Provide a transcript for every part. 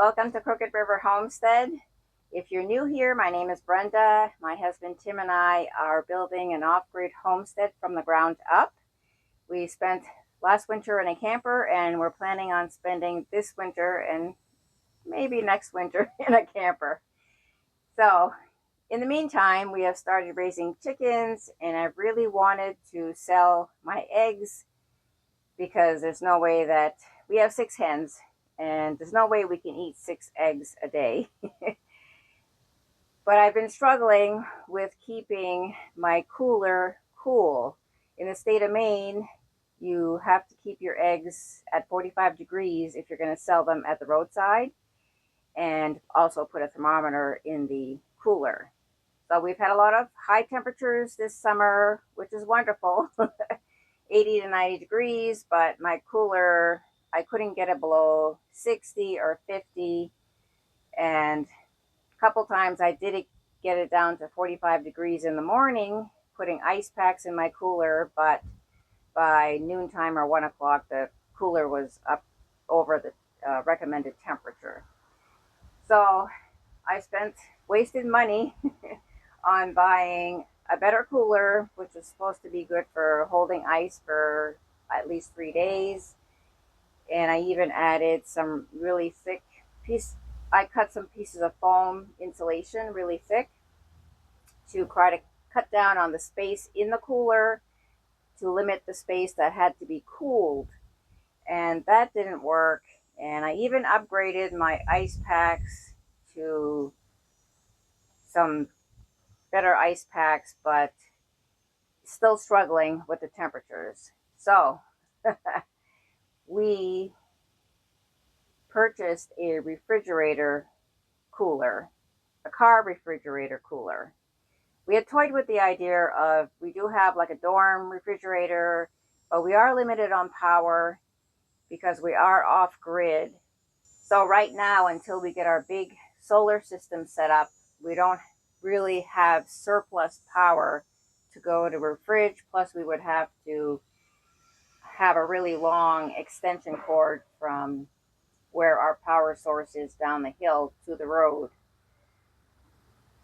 Welcome to Crooked River Homestead. If you're new here, my name is Brenda. My husband Tim and I are building an off-grid homestead from the ground up. We spent last winter in a camper, and we're planning on spending this winter and maybe next winter in a camper. So in the meantime, we have started raising chickens, and I really wanted to sell my eggs because there's no way that we have 6 hens, and there's no way we can eat 6 eggs a day. But I've been struggling with keeping my cooler cool. In the state of Maine, you have to keep your eggs at 45 degrees if you're going to sell them at the roadside, and also put a thermometer in the cooler. So we've had a lot of high temperatures this summer, which is wonderful. 80 to 90 degrees, but my cooler, I couldn't get it below 60 or 50. And a couple times I did get it down to 45 degrees in the morning, putting ice packs in my cooler, but by noontime or 1 o'clock, the cooler was up over the recommended temperature. So I wasted money on buying a better cooler, which is supposed to be good for holding ice for at least 3 days. And I even added some really thick I cut some pieces of foam insulation really thick to try to cut down on the space in the cooler to limit the space that had to be cooled. And that didn't work. And I even upgraded my ice packs to some better ice packs, but still struggling with the temperatures. So we purchased a refrigerator cooler, a car refrigerator cooler. We had toyed with the idea of, we do have like a dorm refrigerator, but we are limited on power because we are off grid. So right now, until we get our big solar system set up, we don't really have surplus power to go to a fridge. Plus we would have to have a really long extension cord from where our power source is down the hill to the road.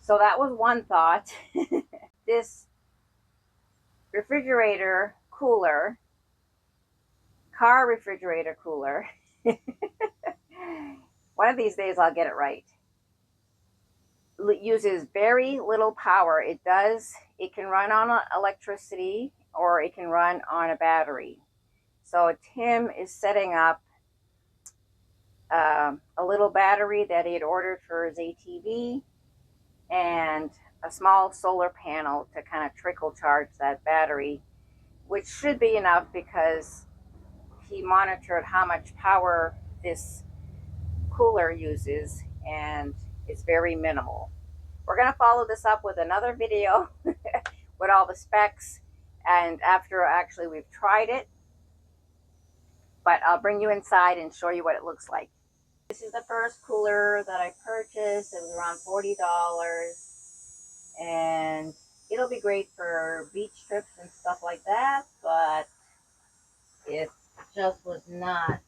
So that was one thought. This refrigerator cooler, car refrigerator cooler, one of these days I'll get it right. It uses very little power. It can run on electricity, or it can run on a battery. So Tim is setting up a little battery that he had ordered for his ATV, and a small solar panel to kind of trickle charge that battery, which should be enough because he monitored how much power this cooler uses, and it's very minimal. We're going to follow this up with another video with all the specs, and after actually we've tried it, but I'll bring you inside and show you what it looks like. This is the first cooler that I purchased. It was around $40, and it'll be great for beach trips and stuff like that, but it just was not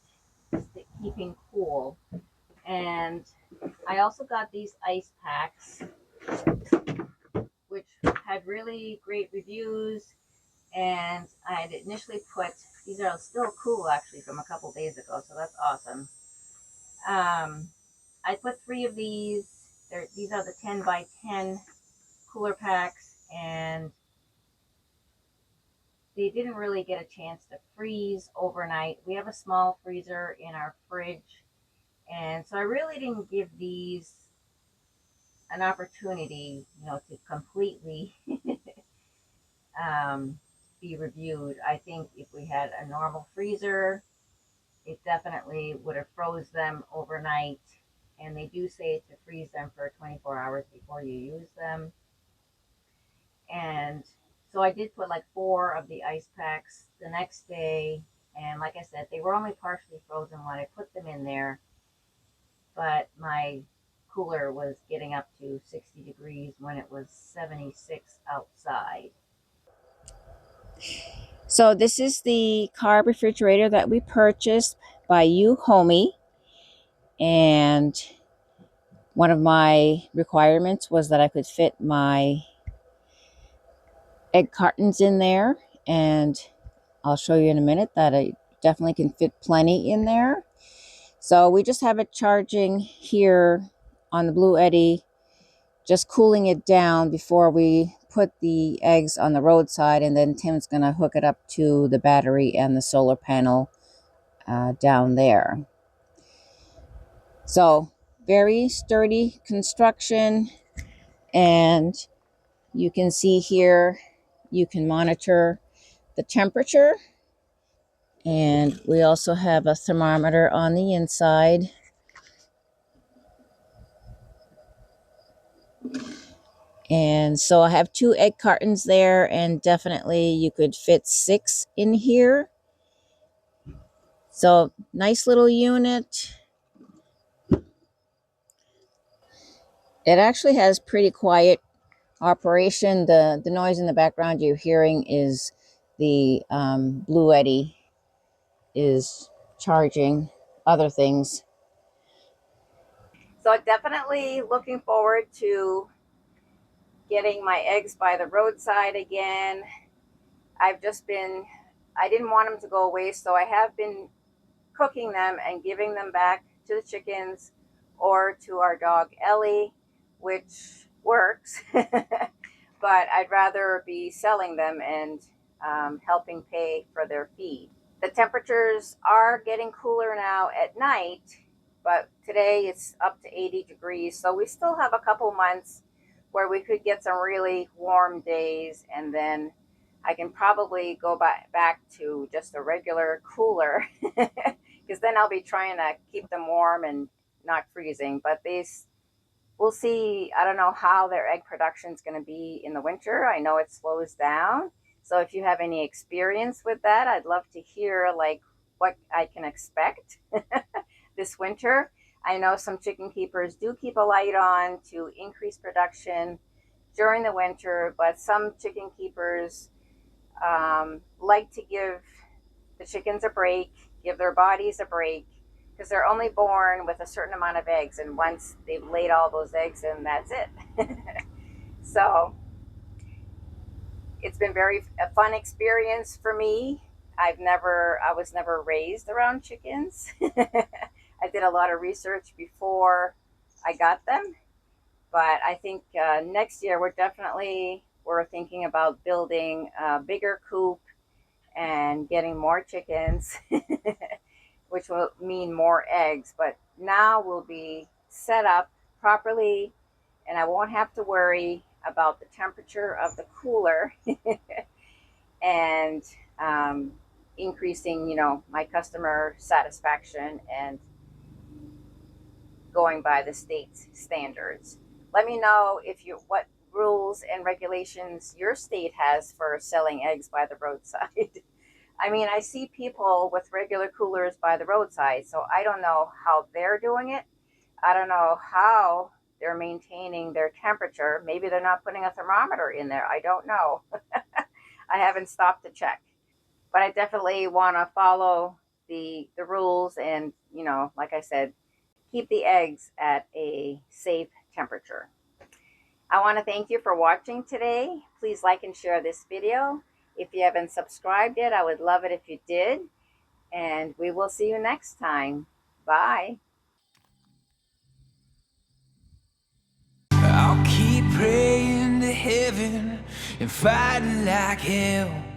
keeping cool. And I also got these ice packs, which had really great reviews, and I had initially put, these are still cool actually from a couple days ago, so that's awesome. I put 3 of these. These are the 10 by 10 cooler packs, and they didn't really get a chance to freeze overnight. We have a small freezer in our fridge, and so I really didn't give these an opportunity, to completely be reviewed. I think if we had a normal freezer, it definitely would have froze them overnight, and they do say to freeze them for 24 hours before you use them. And so I did put like 4 of the ice packs the next day, and like I said, they were only partially frozen when I put them in there, but my cooler was getting up to 60 degrees when it was 76 outside. So this is the car refrigerator that we purchased by Euhomy, And one of my requirements was that I could fit my egg cartons in there, and I'll show you in a minute that I definitely can fit plenty in there. So we just have it charging here on the Blue Eddy, just cooling it down before we put the eggs on the roadside, and then Tim's going to hook it up to the battery and the solar panel down there. So very sturdy construction, and you can see here, you can monitor the temperature, and we also have a thermometer on the inside. And so I have 2 egg cartons there, and definitely you could fit 6 in here. So nice little unit. It actually has pretty quiet operation. The noise in the background you're hearing is the Blue Eddy is charging other things. So definitely looking forward to getting my eggs by the roadside again. I didn't want them to go away, so I have been cooking them and giving them back to the chickens or to our dog Ellie, which works. But I'd rather be selling them and helping pay for their feed. The temperatures are getting cooler now at night, but today it's up to 80 degrees. So we still have a couple months where we could get some really warm days, and then I can probably go back to just a regular cooler because then I'll be trying to keep them warm and not freezing. But these, we'll see. I don't know how their egg production is going to be in the winter. I know it slows down. So if you have any experience with that, I'd love to hear like what I can expect this winter. I know some chicken keepers do keep a light on to increase production during the winter, but some chicken keepers like to give the chickens a break, give their bodies a break, because they're only born with a certain amount of eggs, and once they've laid all those eggs in, that's it. So it's been a fun experience for me. I was never raised around chickens. I did a lot of research before I got them, but I think next year we're thinking about building a bigger coop and getting more chickens, which will mean more eggs. But now we'll be set up properly, and I won't have to worry about the temperature of the cooler and increasing, my customer satisfaction and going by the state's standards. Let me know what rules and regulations your state has for selling eggs by the roadside. I mean, I see people with regular coolers by the roadside, so I don't know how they're doing it. I don't know how they're maintaining their temperature. Maybe they're not putting a thermometer in there. I don't know. I haven't stopped to check. But I definitely want to follow the rules and, like I said, keep the eggs at a safe temperature. I want to thank you for watching today. Please like and share this video. If you haven't subscribed yet, I would love it if you did. And we will see you next time. Bye. I'll keep praying to heaven and fighting like hell.